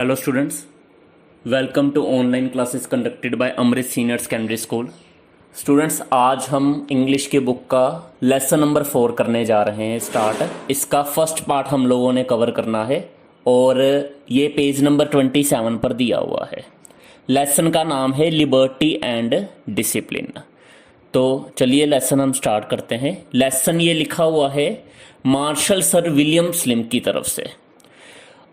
Hello students, welcome to online classes conducted by Amrit senior secondary school. Students, आज हम English के book का lesson number 4 करने जा रहे हैं स्टार्ट। इसका फर्स्ट पार्ट हम लोगों ने कवर करना है और ये पेज नंबर 27 पर दिया हुआ है। लेसन का नाम है लिबर्टी एंड डिसिप्लिन। तो चलिए लेसन हम स्टार्ट करते हैं। लेसन ये लिखा हुआ है मार्शल सर विलियम स्लिम की तरफ से।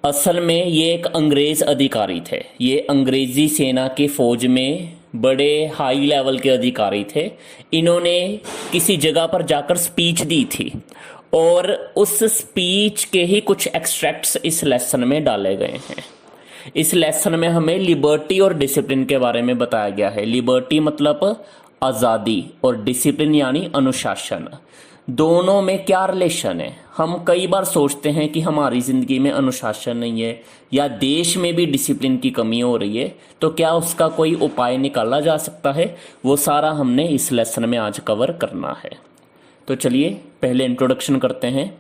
असल में ये एक अंग्रेज अधिकारी थे। ये अंग्रेजी सेना के फौज में बड़े हाई लेवल के अधिकारी थे। इन्होंने किसी जगह पर जाकर स्पीच दी थी और उस स्पीच के ही कुछ एक्सट्रैक्ट्स इस लेसन में डाले गए हैं। इस लेसन में हमें लिबर्टी और डिसिप्लिन के बारे में बताया गया है। लिबर्टी मतलब आज़ादी और डिसिप्लिन यानी अनुशासन। दोनों में क्या रिलेशन है? हम कई बार सोचते हैं कि हमारी ज़िंदगी में अनुशासन नहीं है या देश में भी डिसिप्लिन की कमी हो रही है, तो क्या उसका कोई उपाय निकाला जा सकता है? वो सारा हमने इस लेसन में आज कवर करना है। तो चलिए पहले इंट्रोडक्शन करते हैं।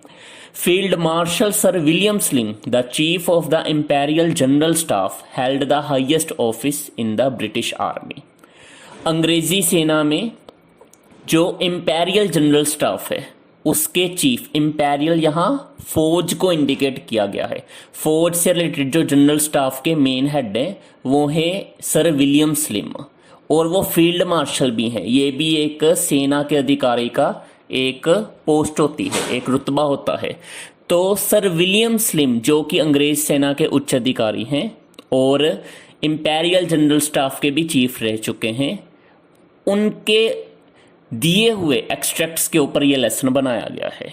Field marshal sir William slim, the chief of the imperial general staff, held the highest office in the British army. अंग्रेजी सेना में जो इंपेरियल जनरल स्टाफ है उसके चीफ, इंपेरियल यहाँ फौज को इंडिकेट किया गया है। फौज से रिलेटेड जो जनरल स्टाफ के मेन हेड हैं वो है सर विलियम स्लिम और वो फील्ड मार्शल भी हैं। ये भी एक सेना के अधिकारी का एक पोस्ट होती है, एक रुतबा होता है। तो सर विलियम स्लिम जो कि अंग्रेज सेना के उच्च अधिकारी हैं और इंपेरियल जनरल स्टाफ के भी चीफ रह चुके हैं, उनके दिए हुए एक्सट्रैक्ट्स के ऊपर यह लेसन बनाया गया है।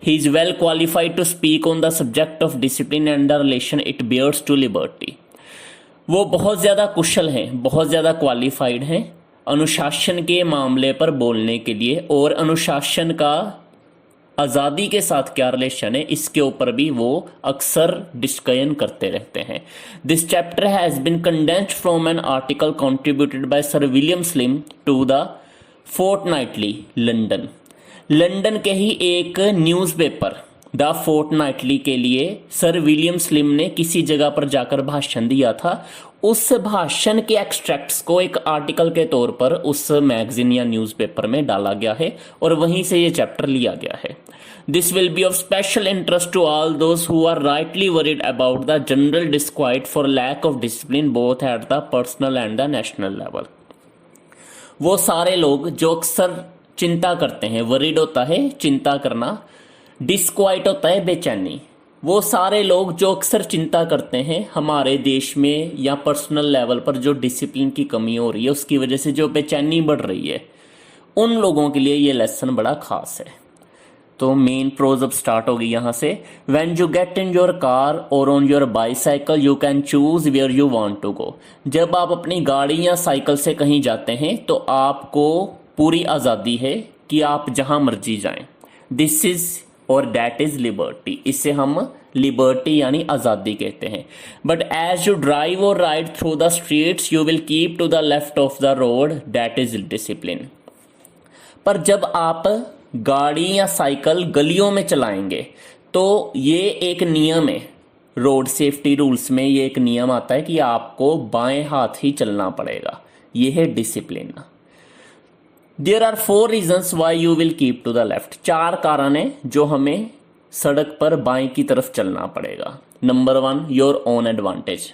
He is well qualified to speak on the subject of discipline and the relation it bears to liberty. वो बहुत ज़्यादा कुशल हैं, बहुत ज़्यादा क्वालिफाइड हैं अनुशासन के मामले पर बोलने के लिए, और अनुशासन का आज़ादी के साथ क्या रिलेशन है इसके ऊपर भी वो अक्सर डिस्कशन करते रहते हैं। This chapter has been condensed from an article contributed by sir William Slim to the Fortnightly London. London के ही एक न्यूज़पेपर द फोर्टनाइटली के लिए सर विलियम स्लिम ने किसी जगह पर जाकर भाषण दिया था। उस भाषण के एक्सट्रैक्ट्स को एक आर्टिकल के तौर पर उस मैगजीन या न्यूज़पेपर में डाला गया है और वहीं से ये चैप्टर लिया गया है। This will be of special interest to all those who are rightly worried about the general disquiet for lack of discipline both at the personal and the national level. वो सारे लोग जो अक्सर चिंता करते हैं, वरीड होता है चिंता करना, डिस्क्वाइट होता है बेचैनी। वो सारे लोग जो अक्सर चिंता करते हैं हमारे देश में या पर्सनल लेवल पर जो डिसिप्लिन की कमी हो रही है उसकी वजह से जो बेचैनी बढ़ रही है, उन लोगों के लिए ये लेसन बड़ा खास है। तो मेन प्रोज अब स्टार्ट होगी यहाँ से। When you get in your car और on your bicycle you can choose where you want to go. जब आप अपनी गाड़ी या साइकिल से कहीं जाते हैं तो आपको पूरी आज़ादी है कि आप जहाँ मर्जी जाएं। This is or that is liberty. इसे हम लिबर्टी यानी आज़ादी कहते हैं। But as you drive or ride through the streets you will keep to the left of the road, that is discipline. पर जब आप गाड़ी या साइकिल गलियों में चलाएंगे तो ये एक नियम है, रोड सेफ्टी रूल्स में ये एक नियम आता है कि आपको बाएं हाथ ही चलना पड़ेगा। ये है discipline. There are 4 reasons why you will keep to the left. 4 कारण है जो हमें सड़क पर बाएं की तरफ चलना पड़ेगा। नंबर 1 योर ओन एडवांटेज,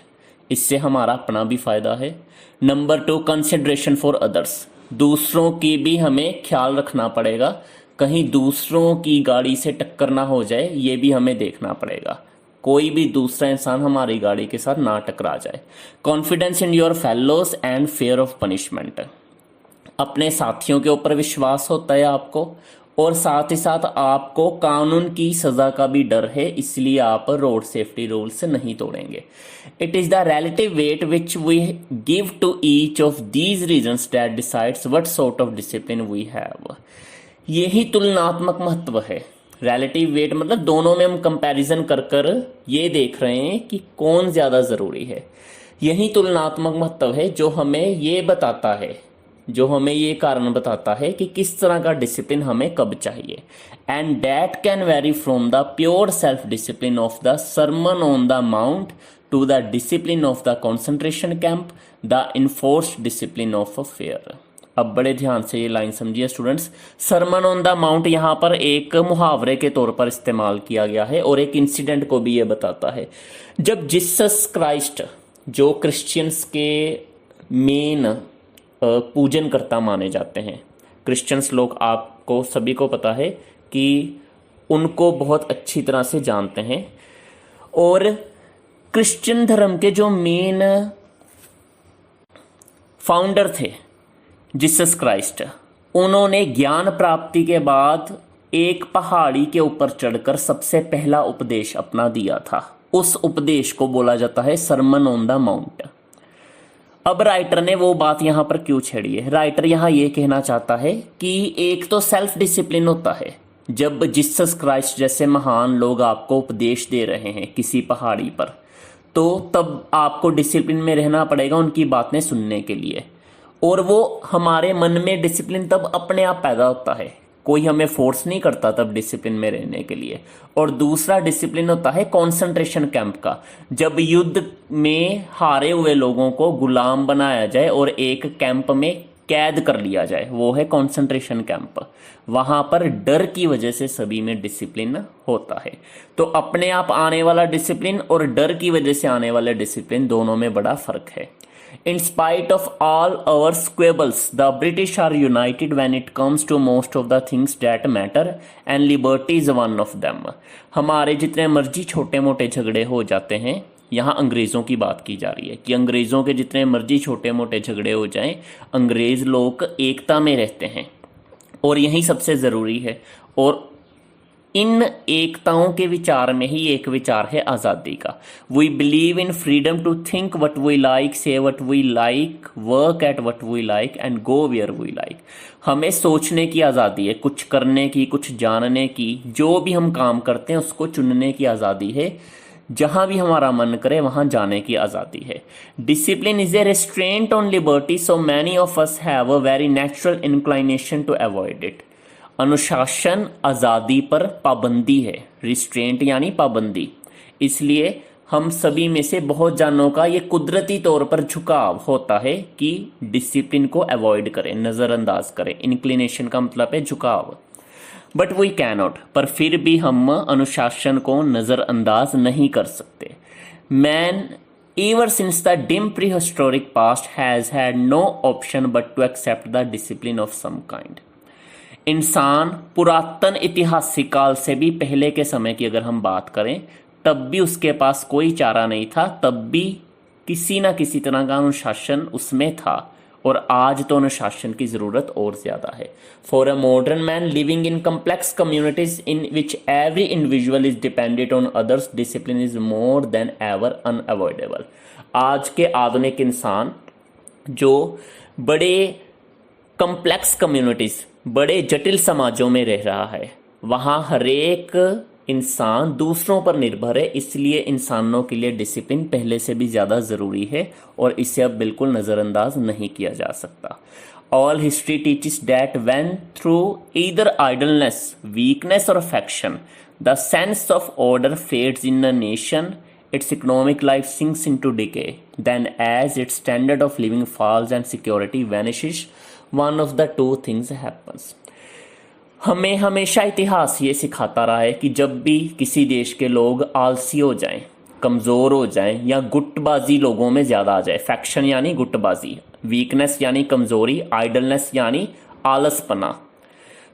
इससे हमारा अपना भी फायदा है। नंबर 2 कंसिडरेशन फॉर अदर्स, दूसरों की भी हमें ख्याल रखना पड़ेगा, कहीं दूसरों की गाड़ी से टक्कर ना हो जाए ये भी हमें देखना पड़ेगा, कोई भी दूसरा इंसान हमारी गाड़ी के साथ ना टकरा जाए। Confidence in your fellows and fair of punishment, अपने साथियों के ऊपर विश्वास होता है आपको और साथ ही साथ आपको कानून की सजा का भी डर है, इसलिए आप रोड सेफ्टी रूल्स नहीं तोड़ेंगे। It is the relative weight which we give to each of these reasons that decides what sort of discipline we have. यही तुलनात्मक महत्व है। रिलेटिव वेट मतलब दोनों में हम कंपैरिजन कर कर ये देख रहे हैं कि कौन ज़्यादा ज़रूरी है। यही तुलनात्मक महत्व है जो हमें ये बताता है, जो हमें ये कारण बताता है कि किस तरह का डिसिप्लिन हमें कब चाहिए। And that can vary from the pure self discipline of the Sermon on the Mount to the discipline of the concentration camp, the enforced discipline of a fear. अब बड़े ध्यान से ये लाइन समझिए students. Sermon on the Mount यहाँ पर एक मुहावरे के तौर पर इस्तेमाल किया गया है और एक इंसिडेंट को भी ये बताता है। जब जीसस क्राइस्ट, जो क्रिश्चियंस के मेन पूजन करता माने जाते हैं, क्रिश्चियंस लोग, आपको सभी को पता है कि उनको बहुत अच्छी तरह से जानते हैं, और क्रिश्चियन धर्म के जो मेन फाउंडर थे जीसस क्राइस्ट, उन्होंने ज्ञान प्राप्ति के बाद एक पहाड़ी के ऊपर चढ़कर सबसे पहला उपदेश अपना दिया था। उस उपदेश को बोला जाता है सरमन ऑन द माउंट। अब राइटर ने वो बात यहां पर क्यों छेड़ी है? राइटर यहां ये कहना चाहता है कि एक तो सेल्फ डिसिप्लिन होता है। जब जीसस क्राइस्ट जैसे महान लोग आपको उपदेश दे रहे हैं किसी पहाड़ी पर, तो तब आपको डिसिप्लिन में रहना पड़ेगा उनकी बातें सुनने के लिए, और वो हमारे मन में डिसिप्लिन तब अपने आप पैदा होता है, कोई हमें फोर्स नहीं करता तब डिसिप्लिन में रहने के लिए। और दूसरा डिसिप्लिन होता है कंसंट्रेशन कैंप का, जब युद्ध में हारे हुए लोगों को गुलाम बनाया जाए और एक कैंप में कैद कर लिया जाए, वो है कंसंट्रेशन कैंप। वहां पर डर की वजह से सभी में डिसिप्लिन होता है। तो अपने आप आने वाला डिसिप्लिन और डर की वजह से आने वाले डिसिप्लिन, दोनों में बड़ा फर्क है। In spite of all our squabbles, the British are united when it comes to most of the things that matter, and liberty is one of them. हमारे जितने मर्जी छोटे मोटे झगड़े हो जाते हैं, यहाँ अंग्रेज़ों की बात की जा रही है कि अंग्रेज़ों के जितने मर्जी छोटे मोटे झगड़े हो जाएं, अंग्रेज़ लोग एकता में रहते हैं, और यही सबसे ज़रूरी है। और इन एकताओं के विचार में ही एक विचार है आज़ादी का। We believe in freedom to think what we like, say what we like, work at what we like and go where we like. हमें सोचने की आज़ादी है, कुछ करने की, कुछ जानने की, जो भी हम काम करते हैं उसको चुनने की आज़ादी है, जहां भी हमारा मन करे वहां जाने की आज़ादी है। Discipline is a restraint on liberty, so many of us have a very natural inclination to avoid it. अनुशासन आज़ादी पर पाबंदी है, रिस्ट्रेंट यानी पाबंदी, इसलिए हम सभी में से बहुत जानों का ये कुदरती तौर पर झुकाव होता है कि डिसिप्लिन को अवॉइड करें, नज़रअंदाज करें। इंक्लिनेशन का मतलब है झुकाव। बट वी कैनॉट, पर फिर भी हम अनुशासन को नज़रअंदाज नहीं कर सकते। Man ever since the dim prehistoric past has had no option but to accept the discipline of some kind. इंसान पुरातन ऐतिहासिक काल से भी पहले के समय की अगर हम बात करें, तब भी उसके पास कोई चारा नहीं था, तब भी किसी ना किसी तरह का अनुशासन उसमें था, और आज तो अनुशासन की ज़रूरत और ज़्यादा है। For a modern man living in complex communities in which every individual is dependent on others, discipline is more than ever unavoidable. आज के आधुनिक इंसान जो बड़े कम्प्लेक्स कम्युनिटीज़, बड़े जटिल समाजों में रह रहा है, वहाँ हर एक इंसान दूसरों पर निर्भर है, इसलिए इंसानों के लिए डिसिप्लिन पहले से भी ज़्यादा ज़रूरी है और इसे अब बिल्कुल नज़रअंदाज नहीं किया जा सकता। All history teaches that when through either idleness, weakness और affection the sense of order fades in a nation, its economic life sinks into decay, then as its standard of living falls and security vanishes, one of the two things happens. हमें हमेशा इतिहास ये सिखाता रहा है कि जब भी किसी देश के लोग आलसी हो जाएं, कमज़ोर हो जाएं, या गुटबाजी लोगों में ज़्यादा आ जाए, फैक्शन यानी गुटबाजी, वीकनेस यानी कमज़ोरी, आइडलनेस यानी आलसपना,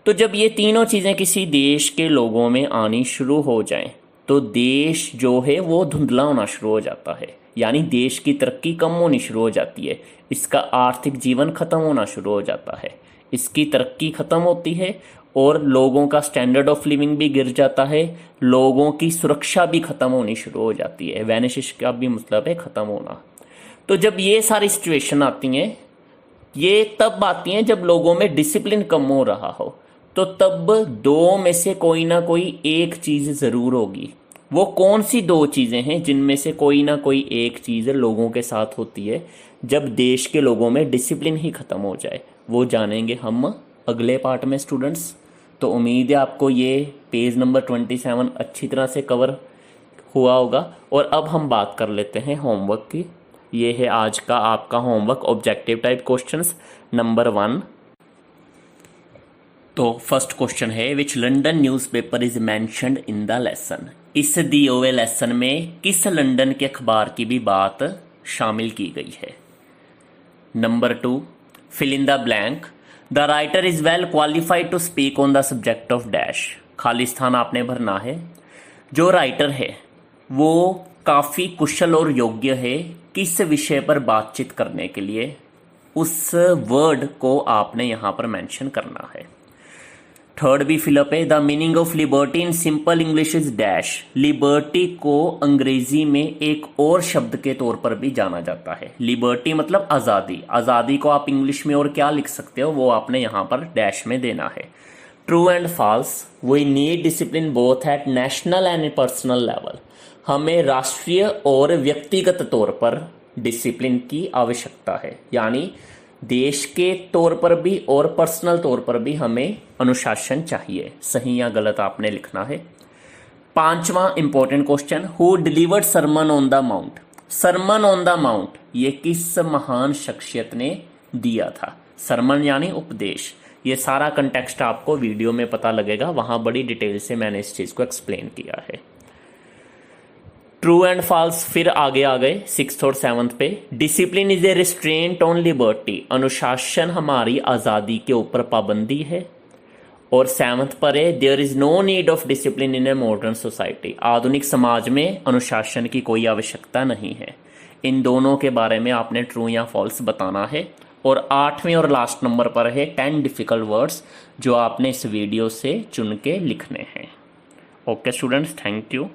तो जब ये तीनों चीज़ें किसी देश के लोगों में आनी शुरू हो जाएं, तो देश जो है वो धुंधला होना शुरू हो जाता है, यानी देश की तरक्की कम होनी शुरू हो जाती है, इसका आर्थिक जीवन खत्म होना शुरू हो जाता है, इसकी तरक्की खत्म होती है और लोगों का स्टैंडर्ड ऑफ लिविंग भी गिर जाता है, लोगों की सुरक्षा भी खत्म होनी शुरू हो जाती है। वैनिश का भी मतलब है खत्म होना। तो जब ये सारी सिचुएशन आती हैं, ये तब आती हैं जब लोगों में डिसिप्लिन कम हो रहा हो, तो तब दो में से कोई ना कोई एक चीज़ ज़रूर होगी। वो कौन सी दो चीज़ें हैं जिनमें से कोई ना कोई एक चीज़ लोगों के साथ होती है जब देश के लोगों में डिसिप्लिन ही ख़त्म हो जाए, वो जानेंगे हम अगले पार्ट में स्टूडेंट्स। तो उम्मीद है आपको ये पेज नंबर 27 अच्छी तरह से कवर हुआ होगा। और अब हम बात कर लेते हैं होमवर्क की। ये है आज का आपका homework, objective type questions number 1। तो फर्स्ट क्वेश्चन है, which London newspaper is mentioned in the lesson. इस दिए हुए लेसन में किस लंदन के अखबार की भी बात शामिल की गई है। Number 2, fill in the blank. The writer is well qualified to speak on the subject of dash. खाली स्थान आपने भरना है। जो राइटर है वो काफ़ी कुशल और योग्य है किस विषय पर बातचीत करने के लिए, उस वर्ड को आपने यहाँ पर मेंशन करना है। थर्ड भी फिलअप है। The meaning of liberty in simple English is dash. Liberty को अंग्रेजी में एक और शब्द के तौर पर भी जाना जाता है। लिबर्टी मतलब आज़ादी। आज़ादी को आप इंग्लिश में और क्या लिख सकते हो वो आपने यहाँ पर डैश में देना है। True and false. We need discipline both at national and personal level. हमें राष्ट्रीय और व्यक्तिगत तौर पर डिसिप्लिन की आवश्यकता है, यानी देश के तौर पर भी और पर्सनल तौर पर भी हमें अनुशासन चाहिए। सही या गलत आपने लिखना है। पांचवा important question, who delivered sermon on the mount. Sermon on the mount ये किस महान शख्सियत ने दिया था। सरमन यानी उपदेश। ये सारा कंटेक्स्ट आपको वीडियो में पता लगेगा, वहां बड़ी डिटेल से मैंने इस चीज को एक्सप्लेन किया है। ट्रू एंड फॉल्स फिर आगे आ गए 6th और 7th पे। Discipline is A restraint on liberty. अनुशासन हमारी आज़ादी के ऊपर पाबंदी है। और 7th पर है, there is no need of discipline in a modern society. आधुनिक समाज में अनुशासन की कोई आवश्यकता नहीं है। इन दोनों के बारे में आपने ट्रू या फॉल्स बताना है। और 8वें और लास्ट नंबर पर है 10 डिफिकल्ट वर्ड्स जो आपने इस वीडियो से चुन के लिखने हैं। Okay students, thank you.